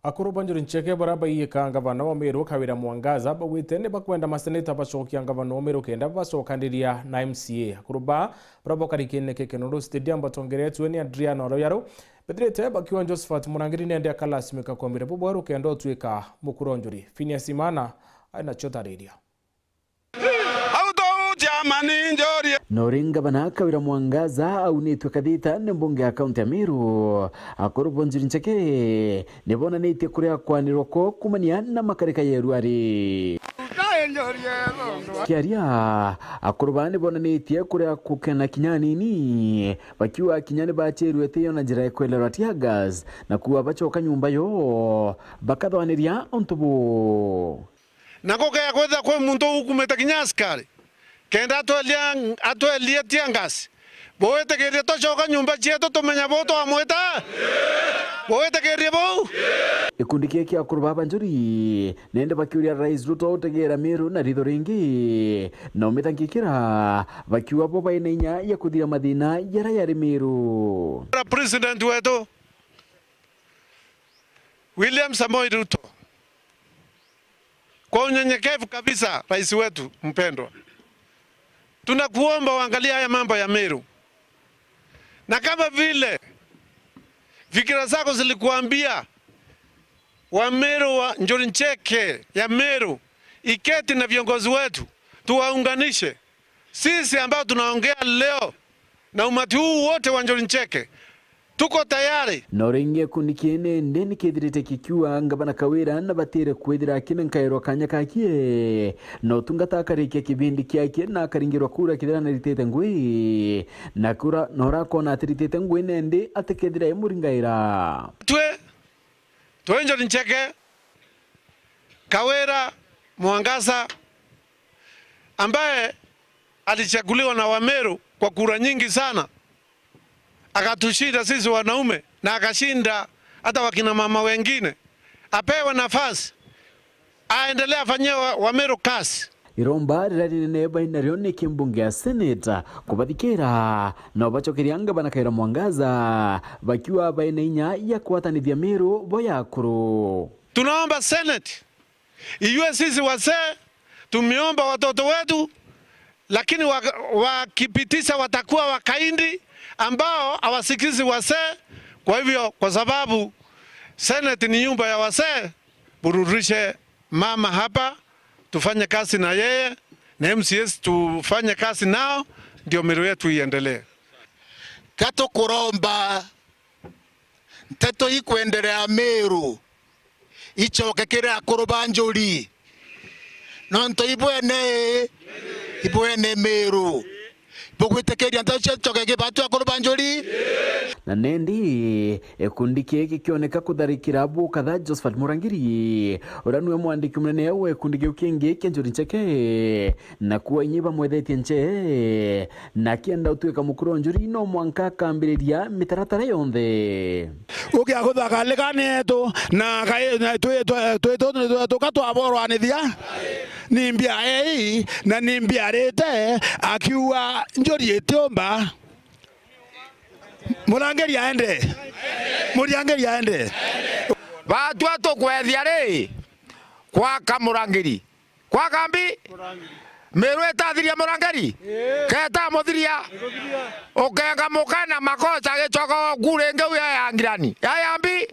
Akuru banjuri ncheke baraba iye ka ngavana wa Meru Kawira Mwangaza bawitene bakwenda maseneta bacokia ngavana wa Meru kenda bacokandiria na MCA. Akuru baraba karikene kekenuru stadium batongeretwe ni Adriano Royaro bedrete bakiwa Josephat Murangiri nende akalasimika kwa mirebu bwaru kendo tuika mukuronjuri. Phineas Imana aina chota radio. Noringa bana Kawira Mwangaza aunitwe kadita nembunge ya kaunti ya Meru. Akuru bonjiri ncheke nebona neite kurea kwanirwa ko kumania na makarika yeru ari kiaria. Akuru bane bona neite kurea kukena kinyani ni bakiwa kinyani bacheruete yo na njira kwelera tia gas na kuwa bachoka nyumba yo bakathwaniria ontubu nako ya kwetha kwa muntu ukumeta kinyaskari kenda atuelia tiangasi boete keria tocoka nyumba cietu tumenya bo twamwita boete keria bo ikundi kia akuru baba njuri nende bakiuria Rais Ruto utegera Meru na ritho ringi na umitangikira bakiwa bo bainenya ya kuthira mathina yara yari Meru. President wetu William Samoei Ruto, kwa unyenyekevu kabisa, rais wetu mpendwa, tunakuomba uangalie haya mambo ya Meru, na kama vile fikira zako zilikuambia wa Meru wa Njuri Ncheke ya Meru iketi na viongozi wetu tuwaunganishe sisi ambao tunaongea leo na umati huu wote wa Njuri Ncheke. Tuko tayari. Noringe kunikiene ndeni kedirite kikiwa ngabana Kawira na batire kwedira kinen kairo kanya kakie no tungata karike kibindi kyake na karingirwa kura kidira na ritete ngui na kura nora kona ritete ngui nende atekedira emuringaira twe Njuri Ncheke Kawira Mwangaza ambaye alichaguliwa na Wameru kwa kura nyingi sana, akatushinda sisi wanaume na akashinda hata wakina mama wengine, apewe nafasi aendelee afanyie Wameru kazi. Iromba rirarinene bainario ni kimbunge ya Seneta kubathikira na bachokeria ngabana Kawira Mwangaza bakiwa bainenya ya kuatanithia Meru boya akuru. Tunaomba Senate ijue sisi wazee tumeomba watoto wetu, lakini wakipitisha watakuwa wakaindi ambao hawasikizi wazee. Kwa hivyo, kwa sababu Senate ni nyumba ya wazee, burudishe mama hapa, tufanye kazi na yeye, na MCS tufanye kazi nao, ndio Meru yetu iendelee. Kato kuromba nteto ikuendelea Meru ichoke kire akuru banjuri nonto ibwene Meru bogwitekeria ntacho choke batu akuru banjuri na nendi ekundi kiki kioneka kutharikira bu kadha Josephat Murangiri uranwe mwandiki munene we ekundi kingi Njuri Ncheke na kuwa inyiba mwethetie nche na kienda utuika mukuru Njuri no mwanka kambiriria mitaratara yonthe ukia kuthaka lekaneto na tukatwaborwanithia nimbia na nimbia rete akiwa Njuri etiomba Murangiri aende batu atukwethia ri kwa Kamurangiri kwa kambi Meru etathiria Murangiri keta muthiria ukenga mukana makosa gicoka kurenge ya ngirani yambi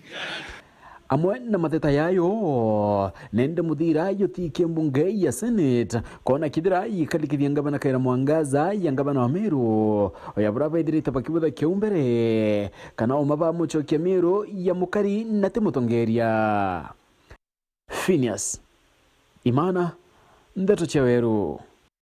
amwe na mateta yayo nende muthira yotike mbunge ya Senate kona kidira yikalikithia ngabana Kawira Mwangaza ya ngabana wa Meru oyabura baithirite bakibutha kiumbere kana omaba muchokia Meru ya mukari na timutongeria. Phineas Imana, Ndeto Cheweru.